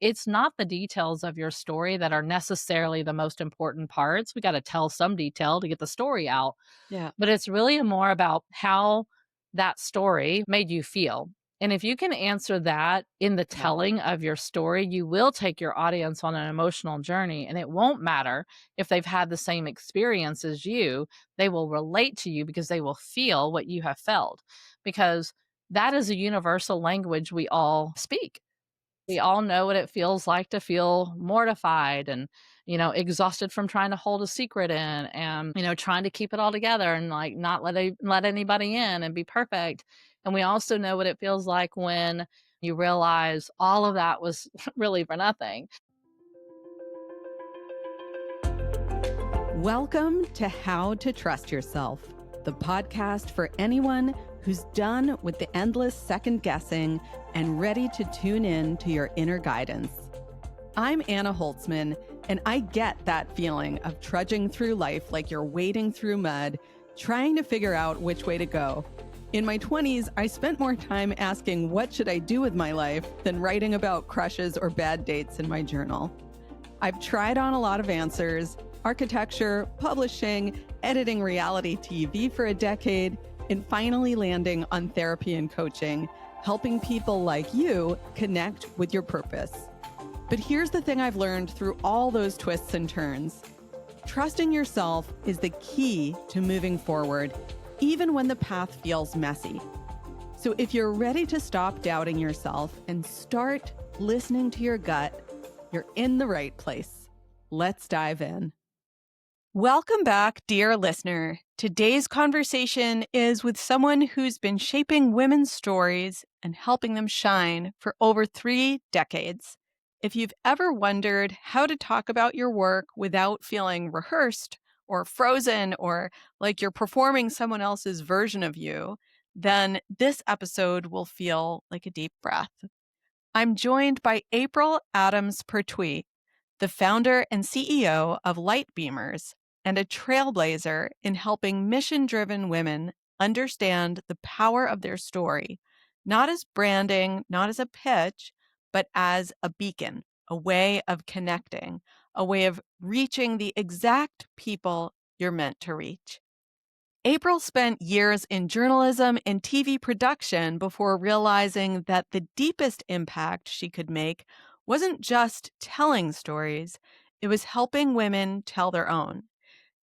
it's not the details of your story that are necessarily the most important parts. We got to tell some detail to get the story out, Yeah. but it's really more about how that story made you feel. And if you can answer that in the Yeah. telling of your story, you will take your audience on an emotional journey. And it won't matter if they've had the same experience as you, they will relate to you because they will feel what you have felt. Because that is a universal language we all speak. We all know what it feels like to feel mortified and, exhausted from trying to hold a secret in and, trying to keep it all together and like not let anybody in and be perfect. And we also know what it feels like when you realize all of that was really for nothing. Welcome to How to Trust Yourself, the podcast for anyone who's done with the endless second guessing and ready to tune in to your inner guidance. I'm Anna Holtzman, and I get that feeling of trudging through life like you're wading through mud, trying to figure out which way to go. In my 20s, I spent more time asking what should I do with my life than writing about crushes or bad dates in my journal. I've tried on a lot of answers: architecture, publishing, editing reality TV for a decade, and finally landing on therapy and coaching, helping people like you connect with your purpose. But here's the thing I've learned through all those twists and turns. Trusting yourself is the key to moving forward, even when the path feels messy. So if you're ready to stop doubting yourself and start listening to your gut, you're in the right place. Let's dive in. Welcome back, dear listener. Today's conversation is with someone who's been shaping women's stories and helping them shine for over 3 decades. If you've ever wondered how to talk about your work without feeling rehearsed or frozen or like you're performing someone else's version of you, then this episode will feel like a deep breath. I'm joined by April Adams Pertuis, the founder and CEO of LIGHTbeamers and a trailblazer in helping mission-driven women understand the power of their story, not as branding, not as a pitch, but as a beacon, a way of connecting, a way of reaching the exact people you're meant to reach. April spent years in journalism and TV production before realizing that the deepest impact she could make wasn't just telling stories, it was helping women tell their own.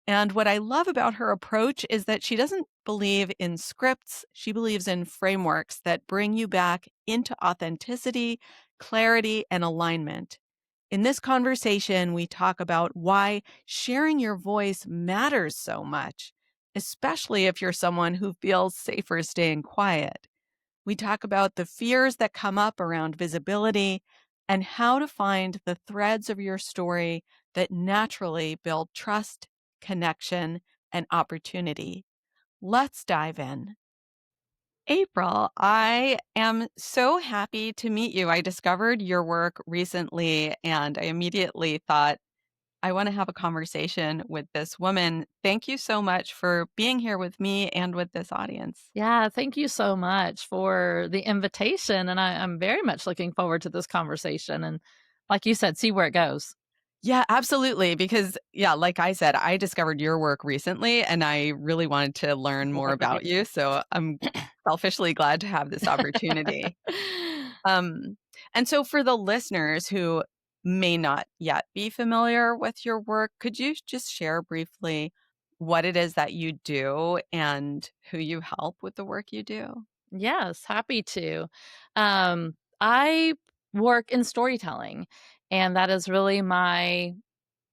And what I love about her approach is that she doesn't believe in scripts. She believes in frameworks that bring you back into authenticity, clarity, and alignment. In this conversation, we talk about why sharing your voice matters so much, especially if you're someone who feels safer staying quiet. We talk about the fears that come up around visibility and how to find the threads of your story that naturally build trust, connection, and opportunity. Let's dive in. April, I am so happy to meet you. I discovered your work recently and I immediately thought, I want to have a conversation with this woman. Thank you so much for being here with me and with this audience. Yeah, thank you so much for the invitation. And I'm very much looking forward to this conversation. And like you said, see where it goes. Yeah, absolutely. Because, yeah, like I said, I discovered your work recently and I really wanted to learn more about you. So I'm selfishly glad to have this opportunity. Um, and so for the listeners who may not yet be familiar with your work, could you just share briefly what it is that you do and who you help with the work you do? Yes, happy to. I work in storytelling, and that is really my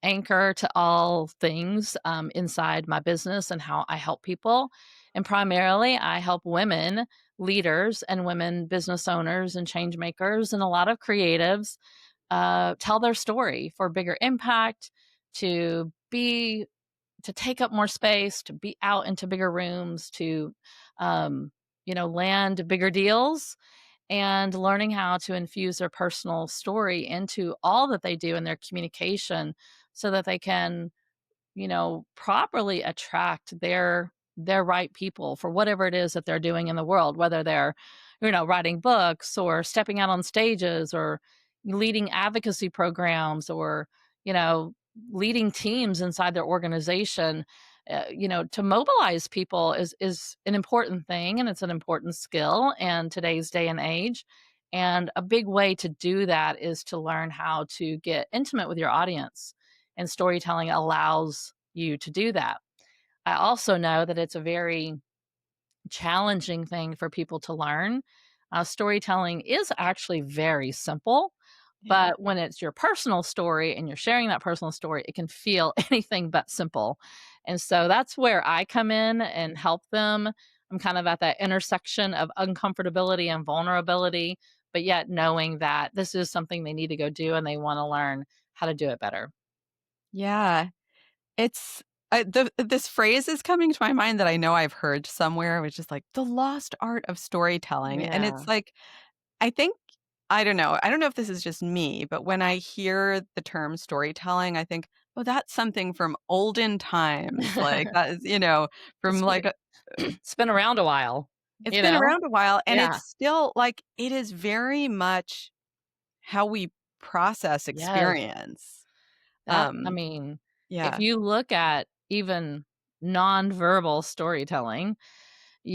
anchor to all things inside my business and how I help people. And primarily, I help women leaders and women business owners and change makers and a lot of creatives tell their story for bigger impact, to be to take up more space, to be out into bigger rooms, to land bigger deals, and learning how to infuse their personal story into all that they do in their communication so that they can, properly attract their right people for whatever it is that they're doing in the world, whether they're, writing books or stepping out on stages or, leading advocacy programs or, you know, leading teams inside their organization, to mobilize people is an important thing, and it's an important skill in today's day and age. And a big way to do that is to learn how to get intimate with your audience, and storytelling allows you to do that. I also know that it's a very challenging thing for people to learn. Storytelling is actually very simple, Yeah. but when it's your personal story and you're sharing that personal story, it can feel anything but simple. And so that's where I come in and help them. I'm kind of at that intersection of uncomfortability and vulnerability, but yet knowing that this is something they need to go do and they want to learn how to do it better. Yeah. It's this phrase is coming to my mind that I know I've heard somewhere, which is like the lost art of storytelling. And Yeah. it's like, I think, I don't know. I don't know if this is just me, but when I hear the term storytelling, I think, oh, that's something from olden times. Like that is, from it's like it's been around a while, it's you been know? around a while and it's Yeah. still like it is very much how we process Yes. experience. I Um, mean, if yeah. you look at even nonverbal storytelling,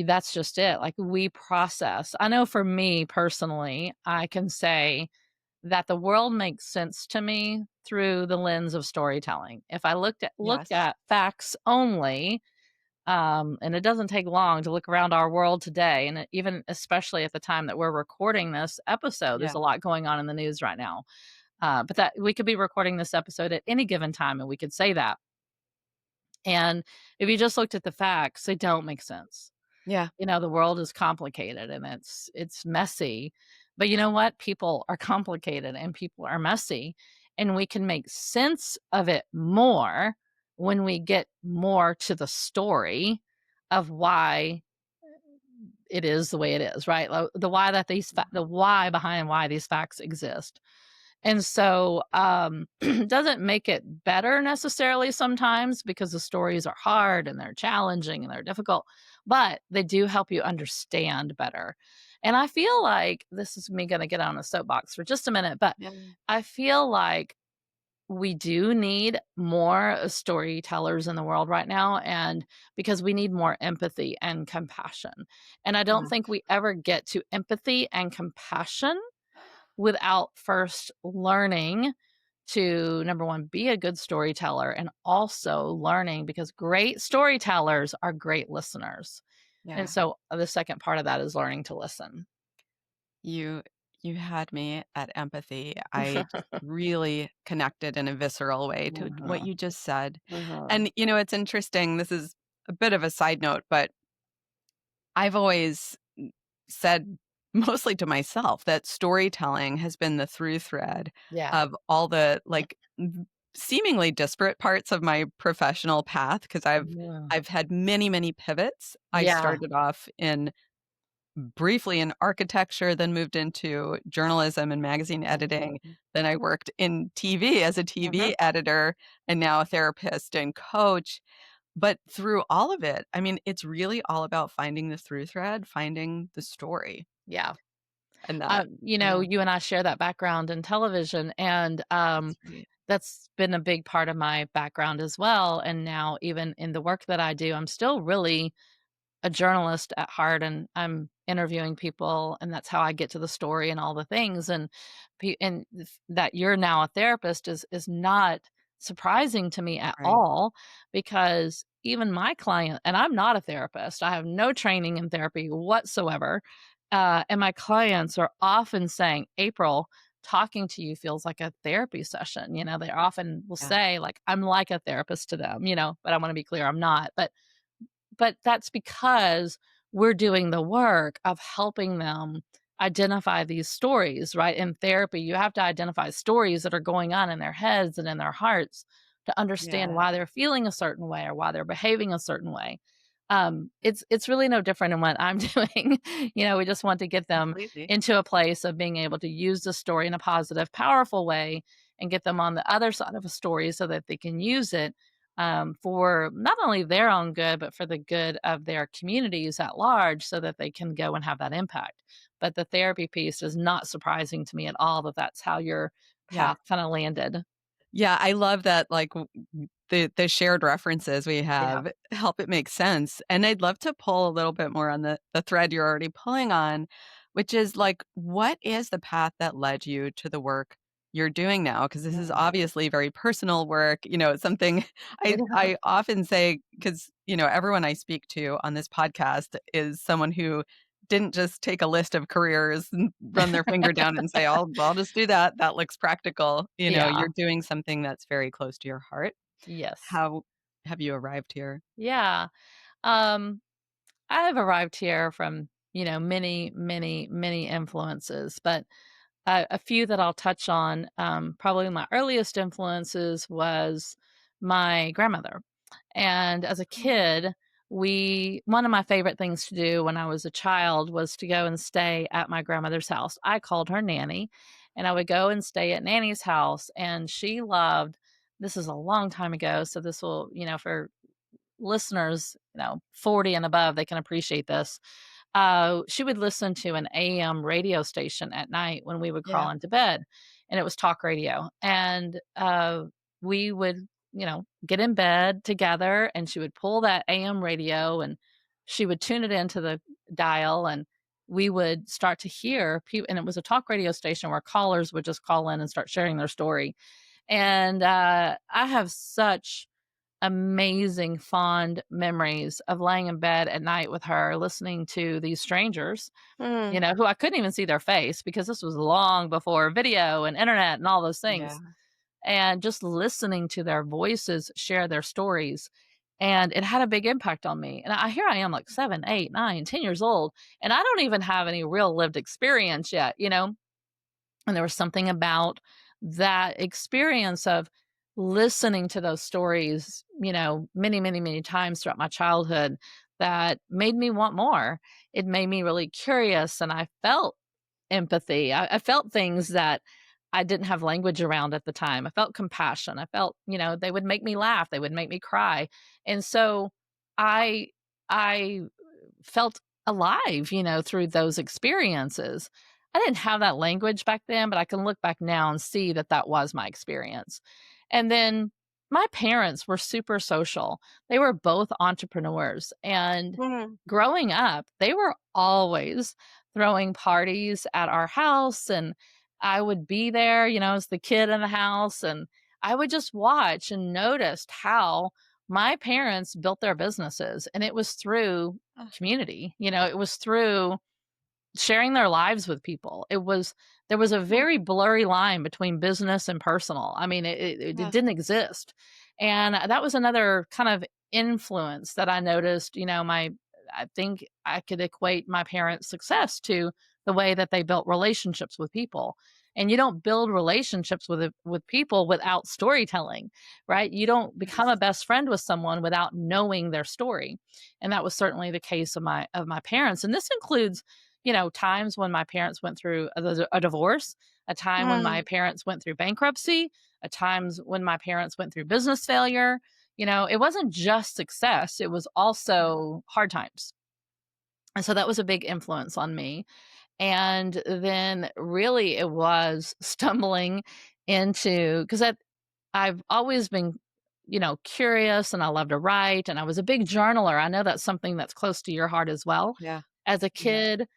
that's just it. Like we process. I know for me personally, I can say that the world makes sense to me through the lens of storytelling. If I looked Yes. at facts only, and it doesn't take long to look around our world today, and even especially at the time that we're recording this episode, there's Yeah. a lot going on in the news right now. But that we could be recording this episode at any given time, and we could say that. And if you just looked at the facts, they don't make sense. Yeah. The world is complicated and it's messy. But you know what? People are complicated and people are messy, and we can make sense of it more when we get more to the story of why it is the way it is, right? The why that the why behind why these facts exist. And so, doesn't make it better necessarily sometimes because the stories are hard and they're challenging and they're difficult, but they do help you understand better. And I feel like this is me going to get on a soapbox for just a minute, but Yeah. I feel like we do need more storytellers in the world right now, and because we need more empathy and compassion. And I don't Yeah. think we ever get to empathy and compassion without first learning to, number one, be a good storyteller, and also learning because great storytellers are great listeners. And Yeah. so the second part of that is learning to listen. You you had me at empathy. I just really connected in a visceral way to what Uh-huh. you just said. Uh-huh. And it's interesting, this is a bit of a side note, but I've always said mostly to myself that storytelling has been the through thread Yeah. of all the like seemingly disparate parts of my professional path because Yeah. I've had many, many pivots. I Yeah. started off in briefly in architecture, then moved into journalism and magazine editing. Mhm. Then I worked in TV as a Mhm. TV editor and now a therapist and coach. But through all of it, I mean, it's really all about finding the through thread, finding the story. Yeah. And that, yeah, You and I share that background in television, and that's right. that's been a big part of my background as well. And now, even in the work that I do, I'm still really a journalist at heart, and I'm interviewing people, and that's how I get to the story and all the things. And that you're now a therapist is not surprising to me at Right. all, because even my client, and I'm not a therapist, I have no training in therapy whatsoever. And my clients are often saying, April, talking to you feels like a therapy session. They often will Yeah. say, like, I'm like a therapist to them, but I want to be clear, I'm not. But that's because we're doing the work of helping them identify these stories, right? In therapy, you have to identify stories that are going on in their heads and in their hearts to understand Yeah. why they're feeling a certain way or why they're behaving a certain way. It's really no different in what I'm doing. We just want to get them Completely. into a place of being able to use the story in a positive, powerful way, and get them on the other side of a story so that they can use it, for not only their own good, but for the good of their communities at large so that they can go and have that impact. but the therapy piece is not surprising to me at all that that's how your Yeah. path kinda landed. Yeah, I love that, like, the shared references we Yeah. have help it make sense, and I'd love to pull a little bit more on the thread you're already pulling on, which is, like, what is the path that led you to the work you're doing now? Because this is Mm. obviously very personal work, it's something It I often say because everyone I speak to on this podcast is someone who didn't just take a list of careers and run their finger down and say, I'll just do that. That looks practical." Yeah. You're doing something that's very close to your heart. Yes. How have you arrived here? Yeah. Um, I've arrived here from, many, many, many influences, but a few that I'll touch on. Probably my earliest influences was my grandmother. And as a Oh, kid, one of my favorite things to do when I was a child was to go and stay at my grandmother's house. I called her Nanny, and I would go and stay at Nanny's house. And she loved, this is a long time ago, so this will, for listeners, 40 and above, they can appreciate this. She would listen to an AM radio station at night when we would crawl yeah. into bed, and it was talk radio. And we would, get in bed together, and she would pull that AM radio and she would tune it into the dial, and we would start to hear people. And it was a talk radio station where callers would just call in and start sharing their story. And I have such amazing fond memories of laying in bed at night with her listening to these strangers, Mm. who I couldn't even see their face because this was long before video and internet and all those Yeah. things. And just listening to their voices share their stories. And it had a big impact on me. And here I am, like 7, 8, 9, 10 years old, and I don't even have any real lived experience yet. And there was something about that experience of listening to those stories, many, many, many times throughout my childhood that made me want more. It made me really curious, and I felt empathy. I felt things that I didn't have language around at the time. I felt compassion. I felt, they would make me laugh, they would make me cry. And so I I felt alive, through those experiences. I didn't have that language back then, but I can look back now and see that that was my experience. And then my parents were super social. They were both entrepreneurs. And Mhm. growing up, they were always throwing parties at our house. And I would be there, as the kid in the house. And I would just watch and noticed how my parents built their businesses. And it was through Ah, community. It was through sharing their lives with people. There was a mm, very blurry line between business and personal. I mean, it yeah. didn't exist. And that was another kind of influence that I noticed, I think I could equate my parents' success to the way that they built relationships with people. And you don't build relationships with people without storytelling, right? You don't become a Yes. best friend with someone without knowing their story. And that was certainly the case of my parents. And this includes, times when my parents went through a divorce, a time when my Mm, parents went through bankruptcy, a times when my parents went through business failure. It wasn't just success, it was yeah. also hard times. And so that was a big influence on me. And then really it was stumbling into, because I've always been, curious, and I love to write, and I was a big journaler. I know that's something that's close to your heart as well. Yeah. As a Yeah. kid,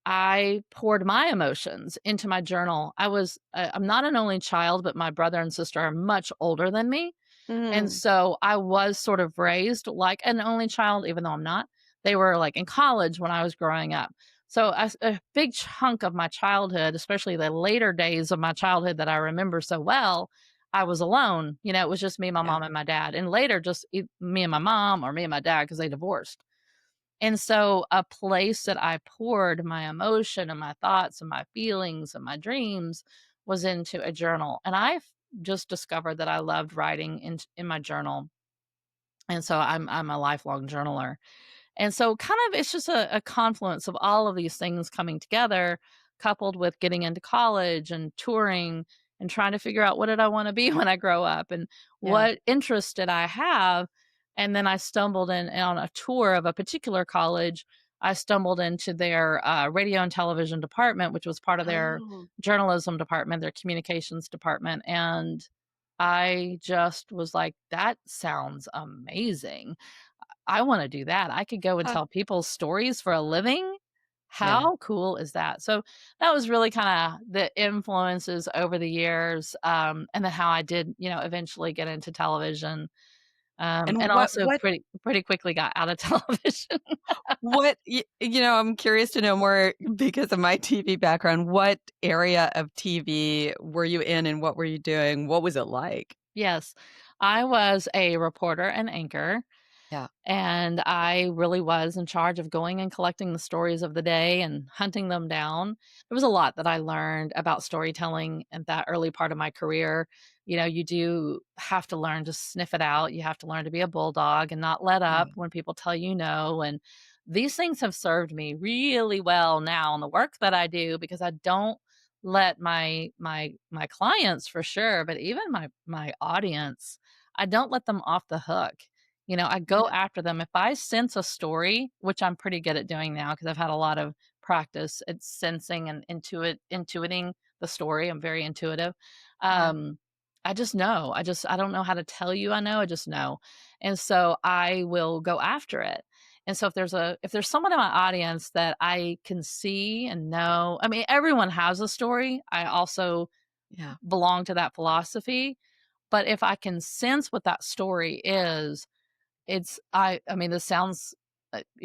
I poured my emotions into my journal. I'm not an only child, but my brother and sister are much older than me. And Mm, so I was sort of raised like an only child, even though I'm not. They were like in college when I was growing up. So a big chunk of my childhood, especially the later days of my childhood that I remember so well, I was alone. It was just me, my yeah. mom, and my dad. And later, just me and my mom, or me and my dad, because they divorced. And so a place that I poured my emotion and my thoughts and my feelings and my dreams was into a journal. And I've just discovered that I loved writing in my journal. And so I'm a lifelong journaler. And so kind of it's just a confluence of all of these things coming together, coupled with getting into college and touring and trying to figure out what did I want to be when I grow up and Yeah. what interest did I have. And then I stumbled in on a tour of a particular college I stumbled into their radio and television department, which was part of their Oh, journalism department, their communications department. And I just was like, that sounds amazing. I want to do that. I could go and huh. tell people stories for a living. Yeah. How cool is that? So that was really kind of the influences over the years, and then how I did, eventually get into television, And and also pretty quickly got out of television. I'm curious to know more because of my TV background. What area of TV were you in and what were you doing? What was it like? Yes, I was a reporter and anchor. Yeah. And I really was in charge of going and collecting the stories of the day and hunting them down. There was a lot that I learned about storytelling at that early part of my career. You do have to learn to sniff it out. You have to learn to be a bulldog and not let up Yeah. when people tell you no. And these things have served me really well now in the work that I do because I don't let my clients for sure, but even my audience, I don't let them off the hook. I go Yeah. after them. If I sense a story, which I'm pretty good at doing now because I've had a lot of practice at sensing and intuiting the story. I'm very intuitive. Yeah. Um, I just know. I don't know how to tell you I know, I just know. And so I will go after it. And so if there's someone in my audience that I can see and know, I mean, everyone has a story. I also Yeah. belong to that philosophy. But if I can sense what that story is, I mean, this sounds,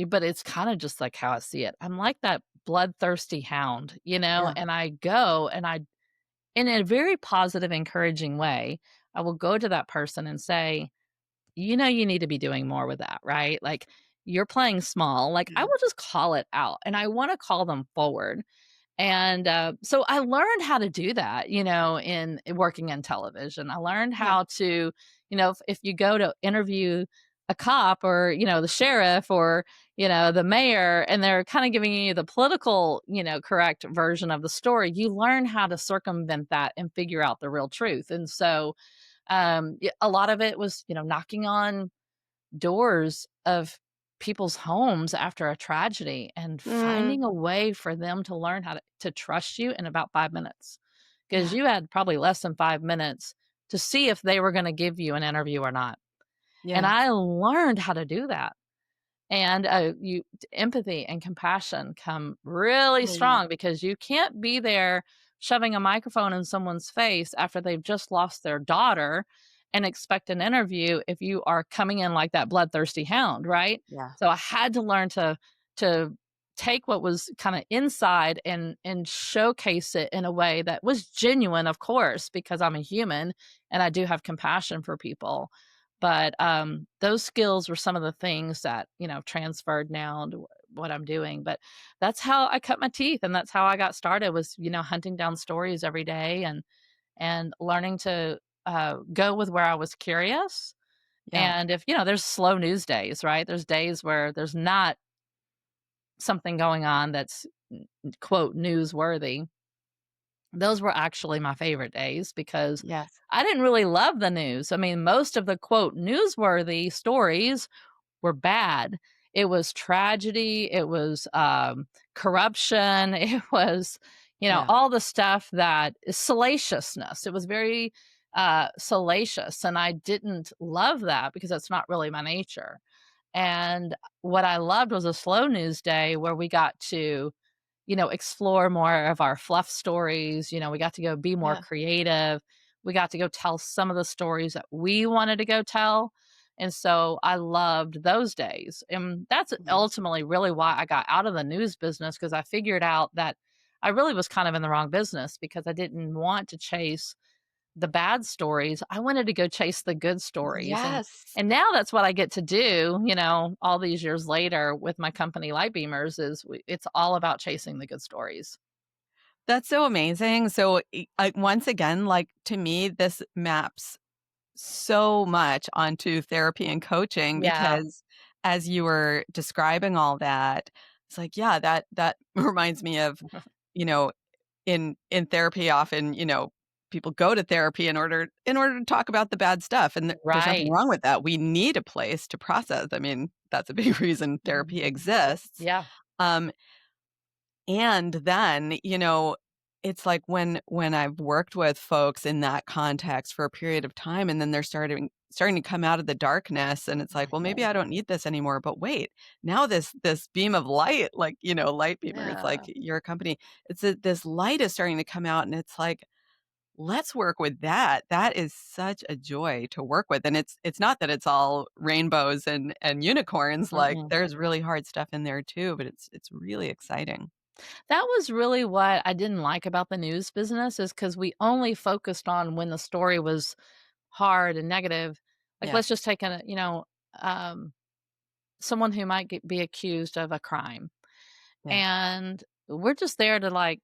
but it's kinda just like how I see it. I'm like that bloodthirsty hound, Yeah. and I go and I in a very positive, encouraging way, I will go to that person and say, you need to be doing more with that, right? Like, you're playing small." Like, I Yeah. will just call it out, and I wanna call them forward. And, so I learned how to do that, in working in television. I learned Yeah. how to, if you go to interview a cop or, the sheriff or, the mayor, and they're kind of giving you the political, correct version of the story, you learn how to circumvent that and figure out the real truth. And so, a lot of it was, knocking on doors of people's homes after a tragedy and Mm, finding a way for them to learn how to trust you in about 5 minutes, because yeah. you had probably less than 5 minutes to see if they were gonna give you an interview or not, and Yeah. I learned how to do that. And, you empathy and compassion come really Oh, yeah. strong because you can't be there shoving a microphone in someone's face after they've just lost their daughter and expect an interview if you are coming in like that bloodthirsty hound, right? Yeah. So I had to learn to take what was kinda inside and showcase it in a way that was genuine, of course, because I'm a human and I do have compassion for people. But, those skills were some of the things that, transferred now to what I'm doing, but that's how I cut my teeth, and that's how I got started was, hunting down stories every day and learning to, go with where I was curious, Yeah. and if there's slow news days, right? There's days where there's not something going on that's, quote, "newsworthy." Those were actually my favorite days because Yes. I didn't really love the news. I mean, most of the, quote, "newsworthy" stories were bad. It was tragedy, it was, corruption, it was, Yeah. all the stuff that is salaciousness. It was very, salacious, and I didn't love that because that's not really my nature. And what I loved was a slow news day where we got to explore more of our fluff stories. We got to go be more Yeah. creative. We got to go tell some of the stories that we wanted to go tell. And so I loved those days. And that's Mhm. ultimately really why I got out of the news business because I figured out that I really was kind of in the wrong business because I didn't want to chase the bad stories. I wanted to go chase the good stories. And Yes. and now that's what I get to do, all these years later with my company LIGHTbeamers is it's all about chasing the good stories. That's so amazing. So, once again, like to me, this maps so much onto therapy and coaching Yeah. because as you were describing all that, it's like, yeah, that reminds me of, you know, in therapy often, people go to therapy in order to talk about the bad stuff, and there's nothing Right. wrong with that. We need a place to process. I mean, that's a big reason therapy Mhm. exists. Yeah. Um, and then, it's like when I've worked with folks in that context for a period of time, and then they're starting to come out of the darkness, and it's like, "Well, maybe Mhm. I don't need this anymore, but wait, now this beam of light, like, LIGHTbeamers, like Yeah. your company, this light is starting to come out, and it's like, let's work with that. That is such a joy to work with, and it's not that it's all rainbows and unicorns, like, Mm-mm. there's really hard stuff in there too, but it's really exciting. That was really what I didn't like about the news business is because we only focused on when the story was hard and negative. Like, Yeah, let's just take um, someone who might be accused of a crime, yeah, and we're just there to, like,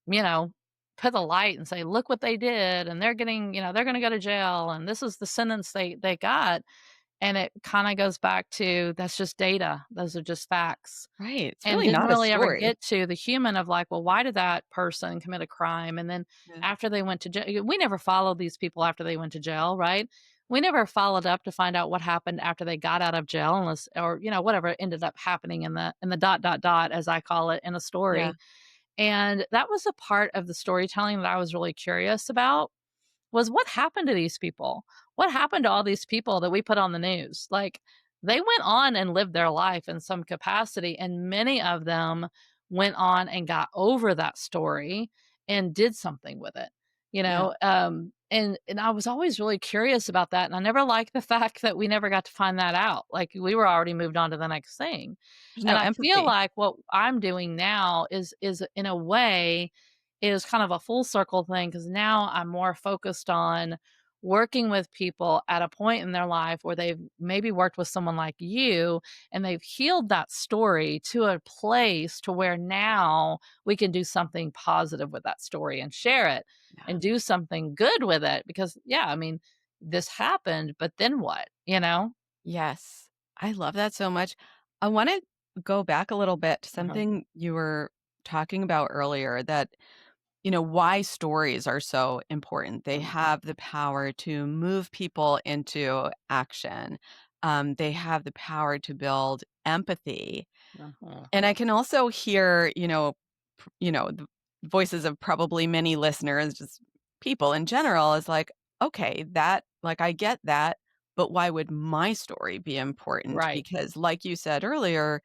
you know, put the light and say, "Look what they did, and they're getting they're gonna go to jail, and this is the sentence they got." And it kinda goes back to, that's just data. Those are just facts. right, it's And really didn't not a really ever story. get to the human of, like, well, why did that person commit a crime? And then Yeah, after they went to jail, we never followed these people after they went to jail, right? We never followed up to find out what happened after they got out of jail, unless, or, whatever ended up happening in the dot, dot, dot, as I call it, in a yeah, story. And that was a part of the storytelling that I was really curious about, was what happened to these people? What happened to all these people that we put on the news? Like, they went on and lived their life in some capacity, and many of them went on and got over that story and did something with it, yeah, and I was always really curious about that, and I never liked the fact that we never got to find that out. Like, we were already moved on to the next thing. there's And no I feel empathy. like what I'm doing now is in a way is kind of a full circle thing, because now I'm more focused on working with people at a point in their life where they've maybe worked with someone like you, and they've healed that story to a place to where now we can do something positive with that story and share it Yeah. and do something good with it, because yeah, I mean, this happened, but then what? Yes, I love that so much. I wanna go back a little bit to Mhm. something you were talking about earlier, that why stories are so important. They have the power to move people into action. They have the power to build empathy. Mhm. And I can also hear, the voices of probably many listeners, just people in general, is like, okay, that, like, I get that, but why would my story be important? Right. Because, like you said earlier,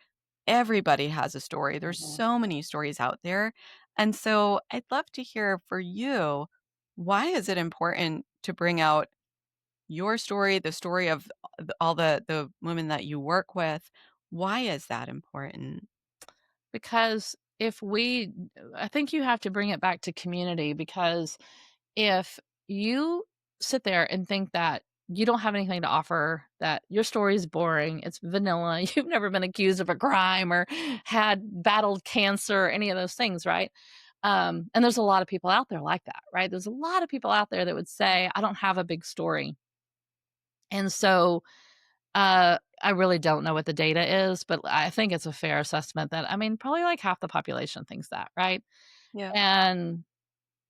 everybody has a story. There's Mhm. so many stories out there. And so I'd love to hear for you, why is it important to bring out your story, the story of all the women that you work with? Why is that important? Because if we I think you have to bring it back to community, because if you sit there and think that you don't have anything to offer, that your story is boring, it's vanilla, you've never been accused of a crime or had battled cancer or any of those things, right? And there's a lot of people out there like that, right? There's a lot of people out there that would say, I don't have a big story. And so I really don't know what the data is, but I think it's a fair assessment that, I mean, probably like half the population thinks that, right? Yeah. And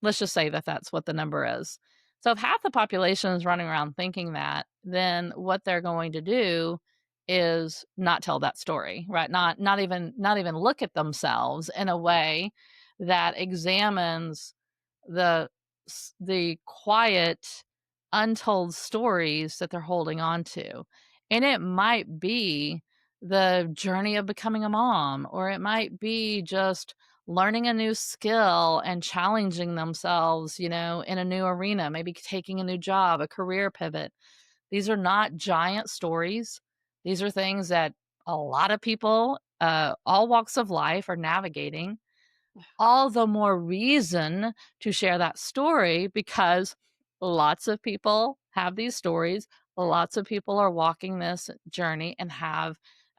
let's just say that that's what the number is. So if half the population is running around thinking that, then what they're going to do is not tell that story, right? Not even look at themselves in a way that examines the the quiet, untold stories that they're holding on to. And it might be the journey of becoming a mom, or it might be just learning a new skill and challenging themselves, in a new arena, maybe taking a new job, a career pivot. These are not giant stories. These are things that a lot of people, all walks of life, are navigating. All the more reason to share that story, because lots of people have these stories. Lots of people are walking this journey and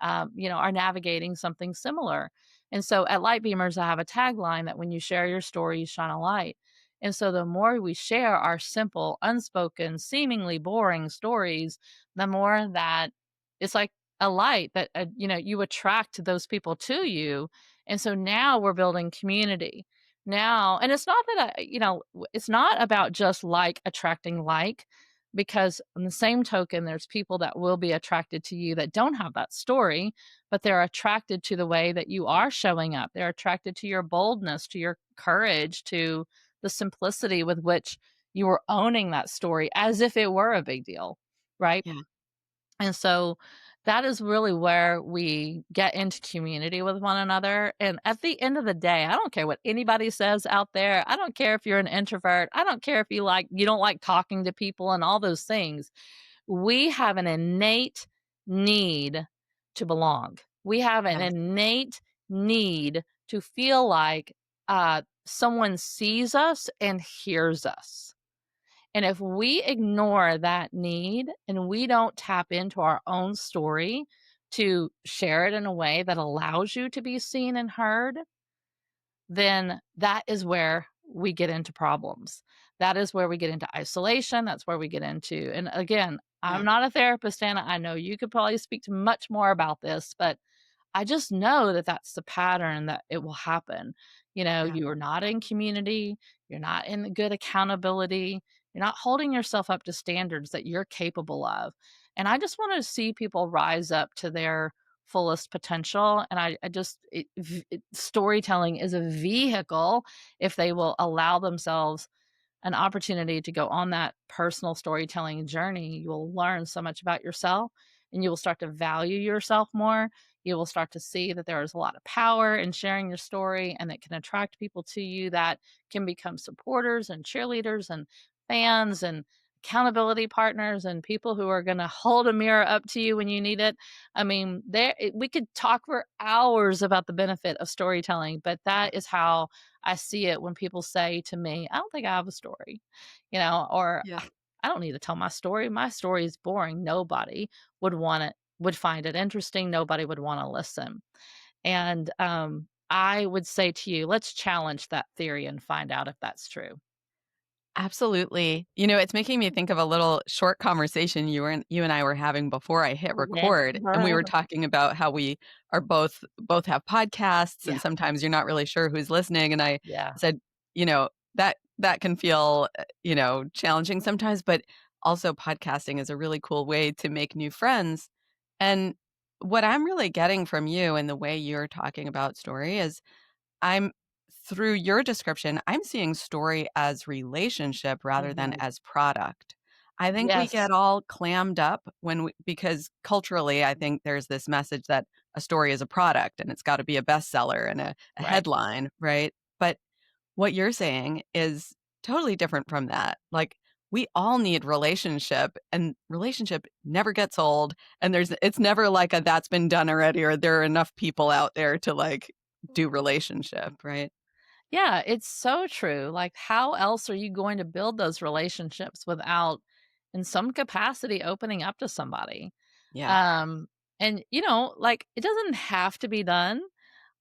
are navigating something similar. And so at Lightbeamers, I have a tagline that when you share your story, you shine a light. And so the more we share our simple, unspoken, seemingly boring stories, the more that it's like a light that, you attract those people to you. And so now we're building community. Now, and it's not that it's not about just like attracting like. because on the same token, there's people that will be attracted to you that don't have that story, but they're attracted to the way that you are showing up. They're attracted to your boldness, to your courage, to the simplicity with which you were owning that story as if it were a big deal, right? Yeah. And so that is really where we get into community with one another. And at the end of the day, I don't care what anybody says out there. I don't care if you're an introvert. I don't care if you don't like talking to people and all those things. We have an innate need to belong. We have an Yes. innate need to feel like someone sees us and hears us. And if we ignore that need and we don't tap into our own story to share it in a way that allows you to be seen and heard, then that is where we get into problems. That is where we get into isolation. That's where we get into, and again, I'm Yeah. not a therapist, Anna. I know you could probably speak to much more about this, but I just know that that's the pattern that it will happen. Yeah. You are not in community, you're not in good accountability, you're not holding yourself up to standards that you're capable of. And I just want to see people rise up to their fullest potential. And I just, storytelling is a vehicle if they will allow themselves an opportunity to go on that personal storytelling journey. You will learn so much about yourself and you will start to value yourself more. You will start to see that there is a lot of power in sharing your story and it can attract people to you that can become supporters and cheerleaders and fans and accountability partners and people who are going to hold a mirror up to you when you need it. I mean, we could talk for hours about the benefit of storytelling, but Yeah. that is how I see it when people say to me, "I don't think I have a story," or Yeah. "I don't need to tell my story. My story is boring. Nobody would find it interesting. Nobody would want to listen." And I would say to you, let's challenge that theory and find out if that's true. Absolutely. It's making me think of a little short conversation you and I were having before I hit Yeah. record, and we were talking about how we are both have podcasts, Yeah. and sometimes you're not really sure who's listening, and I Yeah. said, that can feel, challenging sometimes, but also podcasting is a really cool way to make new friends. And what I'm really getting from you and the way you're talking about story is I'm through your description, I'm seeing story as relationship rather than Mhm. as product. I think we Yes. get all clammed up because culturally, I think there's this message that a story is a product and it's got to be a bestseller and a Right. headline, right? But what you're saying is totally different from that. Like, we all need relationship, and relationship never gets old, and it's never like a that's been done already or there are enough people out there to like do relationship, right? Yeah, it's so true. Like, how else are you going to build those relationships without, in some capacity, opening up to somebody? Yeah. Um, and like, it doesn't have to be done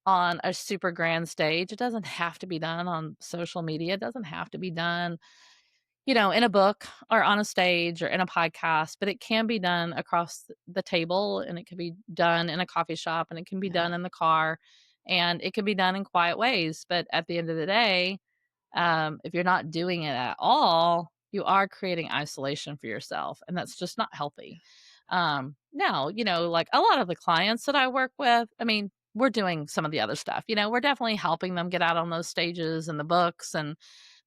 on a super grand stage. It doesn't have to be done on social media. It doesn't have to be done, in a book or on a stage or in a podcast, but it can be done across the table and it can be done in a coffee shop and it can be Yeah. done in the car and it can be done in quiet ways. But at the end of the day, if you're not doing it at all, you are creating isolation for yourself, and that's just not healthy. Now, like a lot of the clients that I work with, I mean, we're doing some of the other stuff. We're definitely helping them get out on those stages and the books and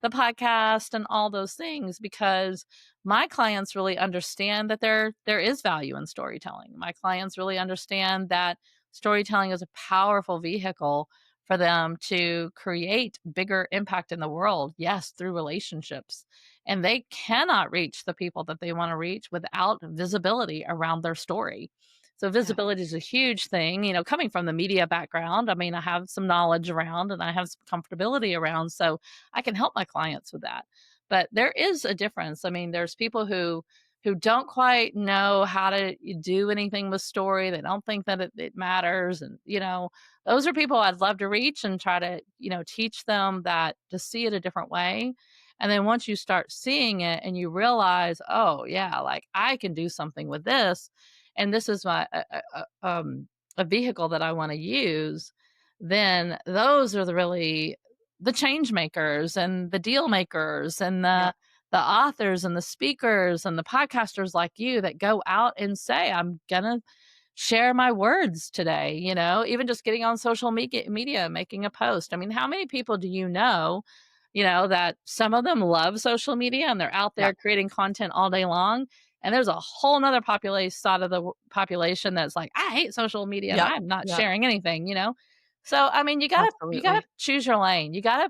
the podcast and all those things because my clients really understand that there is value in storytelling. My clients really understand that storytelling is a powerful vehicle for them to create bigger impact in the world, yes, through relationships. And they cannot reach the people that they want to reach without visibility around their story. So Yeah. visibility is a huge thing, coming from the media background. I mean, I have some knowledge around and I have some comfortability around, so I can help my clients with that. But there is a difference. I mean, there's people who don't quite know how to do anything with story. They don't think that it matters. And, those are people I'd love to reach and try to, teach them that to see it a different way. And then once you start seeing it and you realize, oh, yeah, like I can do something with this, and this is a vehicle that I want to use, then those are the change makers and the deal makers and Yeah. the authors and the speakers and the podcasters like you that go out and say, I'm gonna share my words today, even just getting on social media, making a post. I mean, how many people do that some of them love social media and they're out Yeah. there creating content all day long. And there's a whole nother population side of the population that's like, I hate social media and Yep. I'm not Yep. sharing anything. So I mean, you gotta Absolutely. choose your lane. You gotta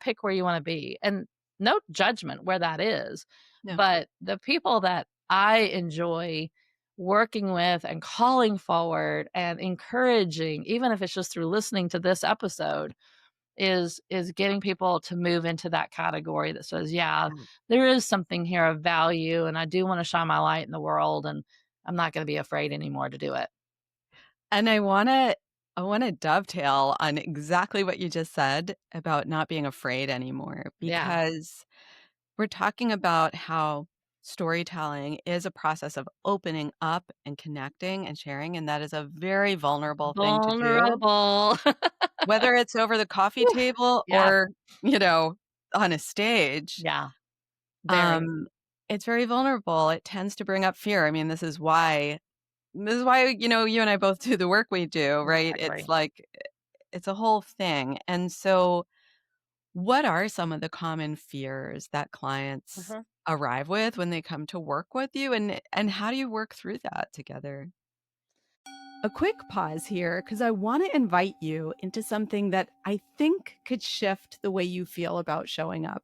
pick where you want to be. And no judgment where that is. No. But the people that I enjoy working with and calling forward and encouraging, even if it's just through listening to this episode, is getting people to move into that category that says, yeah, Yeah. there is something here of value and I do want to shine my light in the world and I'm not going to be afraid anymore to do it. And I wanna dovetail on exactly what you just said about not being afraid anymore, Yeah. because we're talking about how storytelling is a process of opening up and connecting and sharing, and that is a very vulnerable thing to do, Vulnerable. whether it's over the coffee table Yeah. or, you know, on a stage. Yeah. Very. Um, it's very vulnerable. It tends to bring up fear. I mean, this is why, you and I both do the work we do, right? It's Exactly. like it's a whole thing. And so what are some of the common fears that clients Mhm. arrive with when they come to work with you, and how do you work through that together? A quick pause here because I want to invite you into something that I think could shift the way you feel about showing up.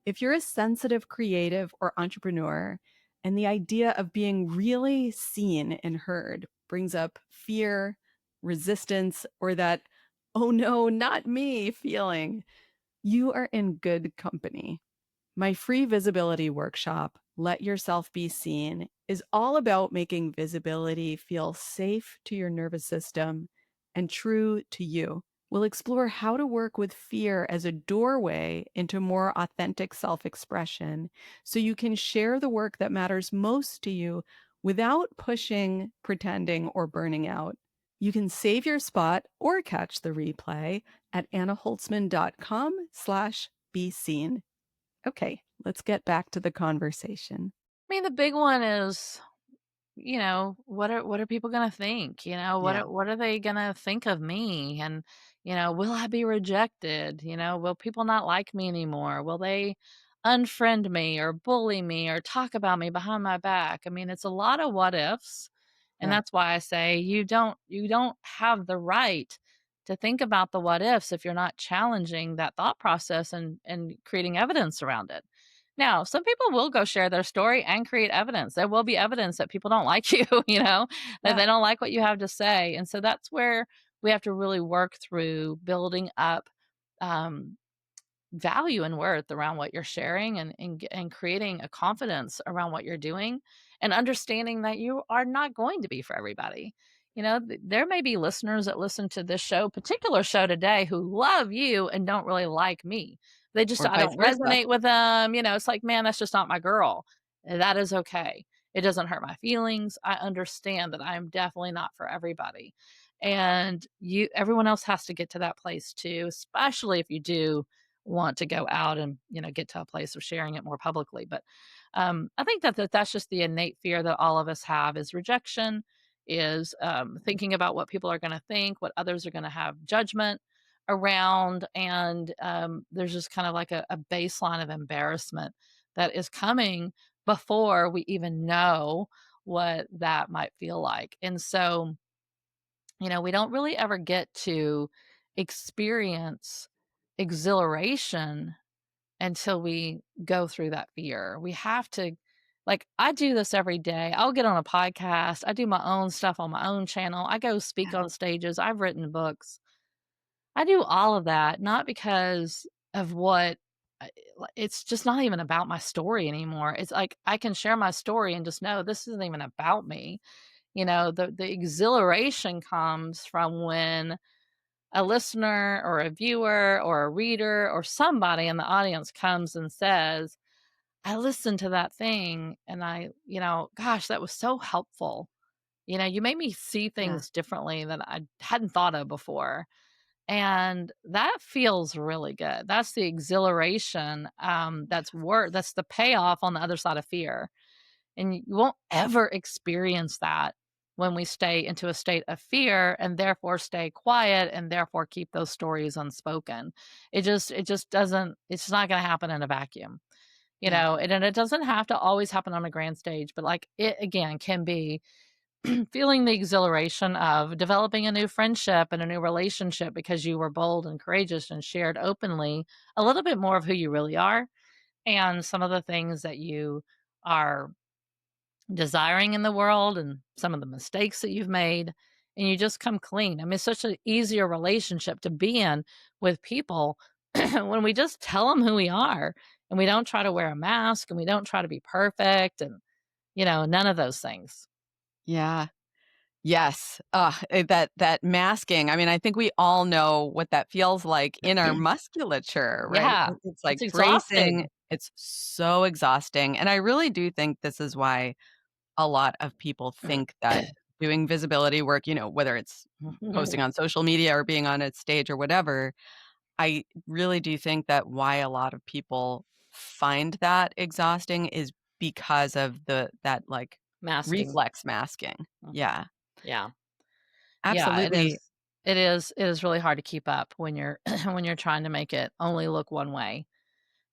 If you're a sensitive creative or entrepreneur, and the idea of being really seen and heard brings up fear, resistance, or that, oh no, not me feeling, you are in good company. My free visibility workshop, Let Yourself Be Seen, is all about making visibility feel safe to your nervous system and true to you. We'll explore how to work with fear as a doorway into more authentic self expression so you can share the work that matters most to you without pushing, pretending, or burning out. You can save your spot or catch the replay at annaholtzman.com/be seen. Okay, let's get back to the conversation. I mean, the big one is, what are people gonna think? Yeah. What are they gonna think of me? And, will I be rejected? Will people not like me anymore? Will they unfriend me or bully me or talk about me behind my back? I mean, it's a lot of what ifs. And Yeah. that's why I say you don't have the right to think about the what ifs if you're not challenging that thought process and creating evidence around it. Now, some people will go share their story and create evidence. There will be evidence that people don't like you, that Yeah. they don't like what you have to say. And so that's where we have to really work through building up um, value and worth around what you're sharing and creating a confidence around what you're doing and understanding that you are not going to be for everybody. There may be listeners that listen to this particular show today who love you and don't really like me. Or I vice don't versa. resonate with them. It's like, man, that's just not my girl. And that is okay. It doesn't hurt my feelings. I understand that I'm definitely not for everybody. And everyone else has to get to that place too, especially if you do want to go out and get to a place of sharing it more publicly. But I think that's just the innate fear that all of us have is rejection, is thinking about what people are going to think, what others are going to have judgment around, and there's just kind of like a baseline of embarrassment that is coming before we even know what that might feel like. And so we don't really ever get to experience exhilaration until we go through that fear. We have to, like, I do this every day. I'll get on a podcast. I do my own stuff on my own channel. I go speak Yeah. on stages. I've written books. I do all of that, not because of it's just not even about my story anymore. It's like I can share my story and just know this isn't even about me. The exhilaration comes from when a listener or a viewer or a reader or somebody in the audience comes and says, I listened to that thing and gosh, that was so helpful. You made me see Yeah. things differently that I hadn't thought of before. And that feels really good. That's the exhilaration, that's the payoff on the other side of fear. And you won't ever experience that when we stay into a state of fear and therefore stay quiet and therefore keep those stories unspoken. It just doesn't it's not going to happen in a vacuum. Yeah. And it doesn't have to always happen on a grand stage, but like it again can be feeling the exhilaration of developing a new friendship and a new relationship because you were bold and courageous and shared openly a little bit more of who you really are and some of the things that you are desiring in the world and some of the mistakes that you've made, and you just come clean. I mean, it's such an easier relationship to be in with people when we just tell them who we are and we don't try to wear a mask and we don't try to be perfect and, none of those things. Yeah. Yes. That masking. I mean, I think we all know what that feels like in our musculature, right? Yeah, It's it's like bracing. exhausting. It's so exhausting. And I really do think this is why a lot of people think that doing visibility work, whether it's posting on social media or being on a stage or whatever, I really do think that why a lot of people find that exhausting is because of that like Masking. reflex masking. Mhm. Yeah. Yeah. Yeah, it Absolutely. is. It is really hard to keep up when you're when you're trying to make it only look one way.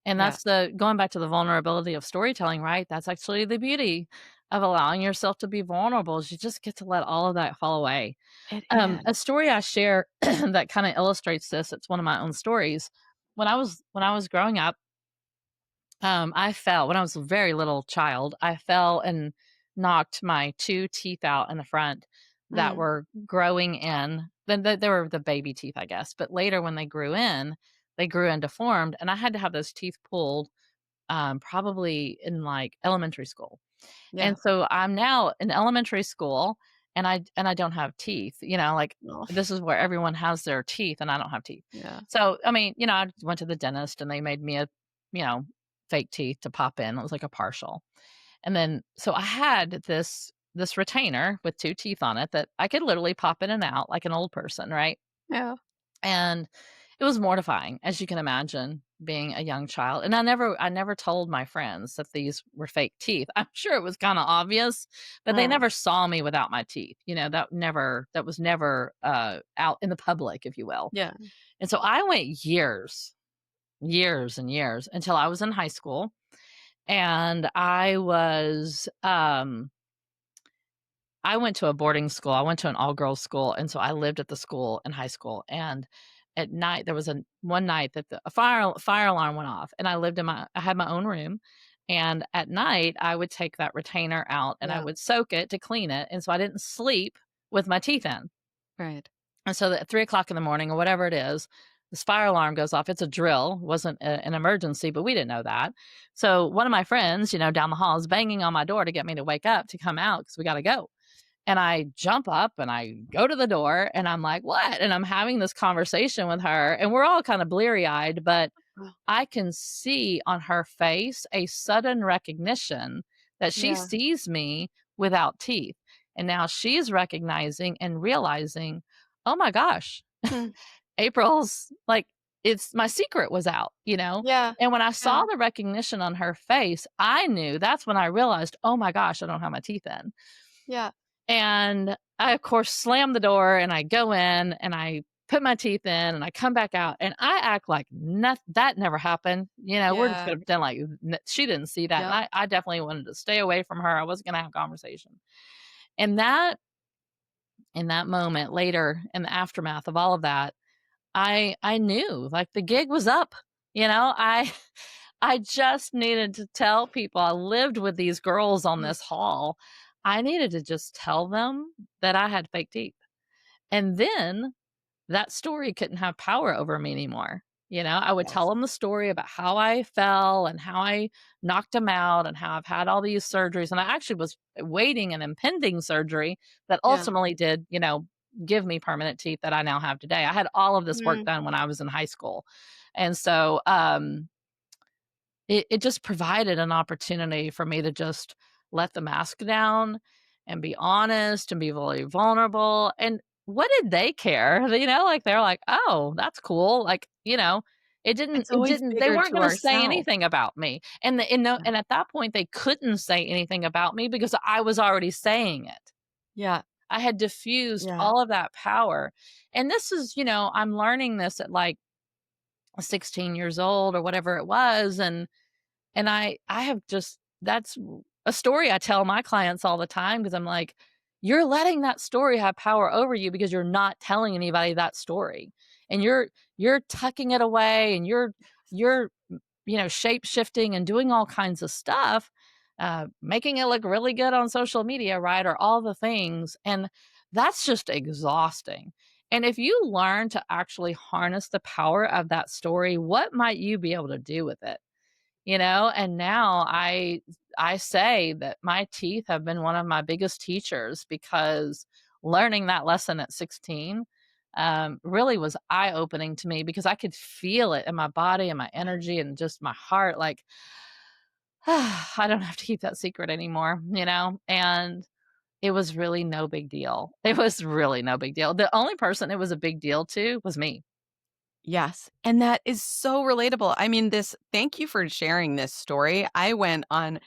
And Yeah, that's the going back to the vulnerability of storytelling, right? That's actually the beauty of allowing yourself to be vulnerable is you just get to let all of that fall away. it is. A story I share that kind of illustrates this, it's one of my own stories. When I was growing up, I fell when I was a very little child. I fell and knocked my 2 teeth out in the front that Mm, were growing in. Then they were the baby teeth, I guess, but later when they grew and deformed, and I had to have those teeth pulled, probably in, like, elementary school. yeah. And so I'm now in elementary school, and I don't have teeth, like, Oh, this is where everyone has their teeth, and I don't have teeth. yeah. So, I mean, I went to the dentist, and they made me you know, fake teeth to pop in. It was like a partial. And then so I had this retainer with 2 teeth on it that I could literally pop in and out like an old person, right? Yeah. And it was mortifying, as you can imagine, being a young child, and I never told my friends that these were fake teeth. I'm sure it was kinda obvious, but they Mm, never saw me without my teeth, that was never, out in the public, if you will. yeah. And so I went years and years until I was in high school, and I went to a boarding school. I went to an all-girls school, and so I lived at the school in high school, and at night, there was one night that a fire alarm went off, and I had my own room, and at night, I would take that retainer out, and I Yeah. would soak it to clean it, and so I didn't sleep with my teeth in. Right. And so at 3 o'clock in the morning or whatever it is, this fire alarm goes off. It's a drill, wasn't an emergency, but we didn't know that. So one of my friends, down the hall is banging on my door to get me to wake up to come out because we got to go. And I jump up and I go to the door and I'm like, what? And I'm having this conversation with her and we're all kind of bleary eyed, but Oh, I can see on her face a sudden recognition that she yeah. sees me without teeth. And now she's recognizing and realizing, oh my gosh, Mm, April's like, it's my secret was out. yeah. And when I Yeah. saw the recognition on her face, I knew that's when I realized, oh my gosh, I don't have my teeth in. Yeah. And I, of course, slam the door and I go in and I put my teeth in and I come back out and I act like that never happened. We're just Yeah. going to pretend like she didn't see that. And Yep. I definitely wanted to stay away from her. I wasn't going to have a conversation. And that, in that moment later, in the aftermath of all of that, I knew like the gig was up. I I just needed to tell people I lived with these girls on Mm, this hall. I needed to just tell them that I had fake teeth. And then that story couldn't have power over me anymore. I would tell yes. them the story about how I fell and how I knocked them out and how I've had all these surgeries. And I actually was waiting an impending surgery that Yeah. ultimately did, give me permanent teeth that I now have today. I had all of this work Mm, done when I was in high school. And so it just provided an opportunity for me to just let the mask down and be honest and be really vulnerable. And what did they care? Like, they're like, "Oh, that's cool." Like, It's it always didn't they bigger weren't to gonna say ourselves. anything about me. And no, Yeah. and at that point, they couldn't say anything about me because I was already saying it. Yeah. I had diffused Yeah. all of that power. And this is, I'm learning this at, like, 16 years old or whatever it was, and I have just that's a story I tell my clients all the time because I'm like, "You're letting that story have power over you because you're not telling anybody that story, and you're tucking it away, and you're, shape shifting and doing all kinds of stuff, making it look really good on social media, right, or all the things, and that's just exhausting. And if you learn to actually harness the power of that story, what might you be able to do with it? And now I say that my teeth have been one of my biggest teachers because learning that lesson at 16 really was eye opening to me because I could feel it in my body and my energy and just my heart. Like, I don't have to keep that secret anymore. And it was really no big deal. It was really no big deal. The only person it was a big deal to was me. Yes, and that is so relatable. I mean, this thank you for sharing this story. I went on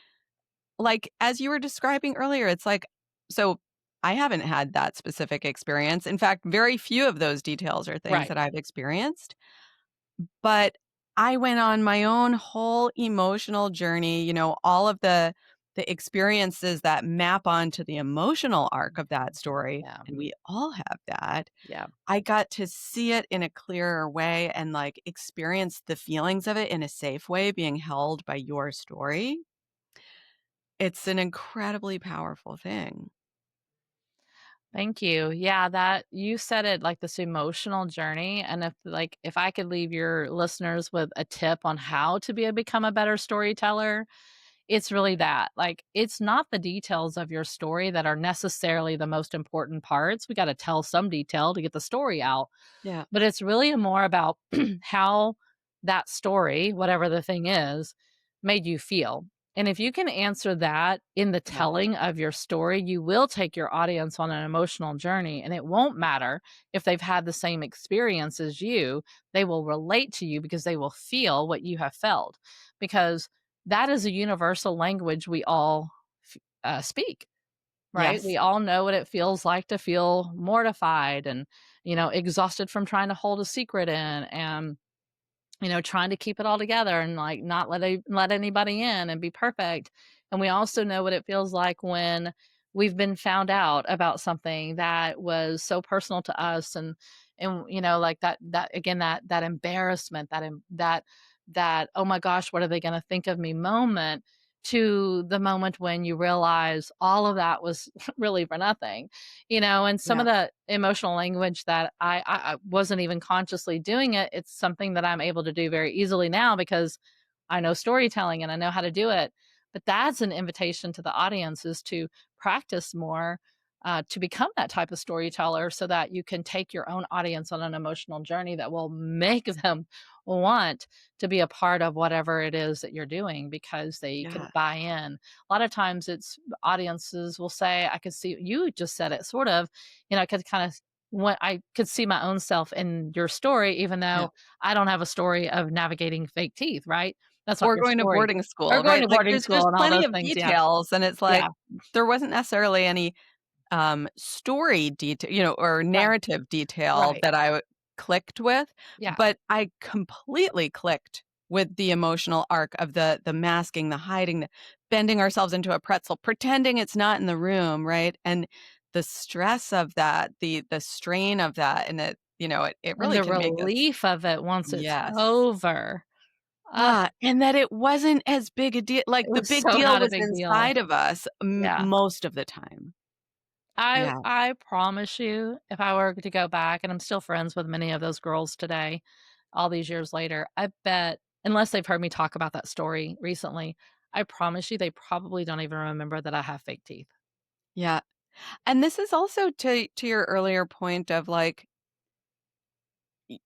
like, as you were describing earlier, it's like so I haven't had that specific experience. In fact, very few of those details are things Right. that I've experienced, but I went on my own whole emotional journey, all of the experiences that map onto the emotional arc of that story, Yeah. and we all have that. Yeah. I got to see it in a clearer way and, like, experience the feelings of it in a safe way being held by your story. It's an incredibly powerful thing. Thank you. Yeah, that you said it like this emotional journey. And if I could leave your listeners with a tip on how to become a better storyteller, it's really that. Like, it's not the details of your story that are necessarily the most important parts. We got to tell some detail to get the story out, Yeah. but it's really more about how that story, whatever the thing is, made you feel. And if you can answer that in the Yeah. telling of your story, you will take your audience on an emotional journey. And it won't matter if they've had the same experience as you, they will relate to you because they will feel what you have felt. Because that is a universal language we all speak. Right? Yes. We all know what it feels like to feel mortified and, exhausted from trying to hold a secret in and, trying to keep it all together and like not let anybody in and be perfect. And we also know what it feels like when we've been found out about something that was so personal to us and like that again that embarrassment that oh my gosh, what are they going to think of me moment to the moment when you realize all of that was really for nothing. And some Yeah. of the emotional language that I wasn't even consciously doing it, it's something that I'm able to do very easily now because I know storytelling and I know how to do it. But that's an invitation to the audience is to practice more, to become that type of storyteller so that you can take your own audience on an emotional journey that will make them want to be a part of whatever it is that you're doing because they can Yeah. buy in. A lot of times it's audiences will say, I could see you just said it sort of, I could kind of what I could see my own self in your story, even Yeah. though I don't have a story of navigating fake teeth, right? That's not Or your going to story. boarding Or school, going right? to Like, boarding there's school and all plenty those of things. Yeah. details, and it's like, Yeah. there wasn't necessarily any story detail, or Right. narrative detail Right. that I clicked with, Yeah. but I completely clicked with the emotional arc of the masking, the hiding, the bending ourselves into a pretzel, pretending it's not in the room, right? And the stress of that, the strain of that, and it And really the can make us. relief of it once it's Yes. over. Ah, Ah, and that it wasn't as big a deal, like, it the was big so deal not a was big deal. inside of us Yeah. most of the time. I Yeah. I promise you, if I were to go back, and I'm still friends with many of those girls today, all these years later, I bet unless they've heard me talk about that story recently, I promise you they probably don't even remember that I have fake teeth. Yeah. And this is also to your earlier point of, like,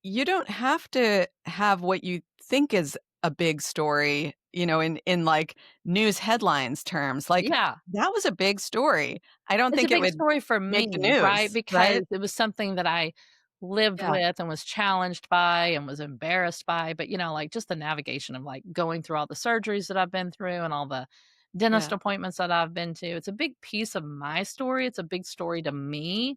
you don't have to have what you think is a big story in like news headlines terms. Like Yeah. that was a big story. I don't It's a think it big would story for make the me, right? news, Because right? it was something that I lived Yeah, with and was challenged by and was embarrassed by, but, like, just the navigation of, like, going through all the surgeries that I've been through and all the dentist yeah, appointments that I've been to. It's a big piece of my story. It's a big story to me,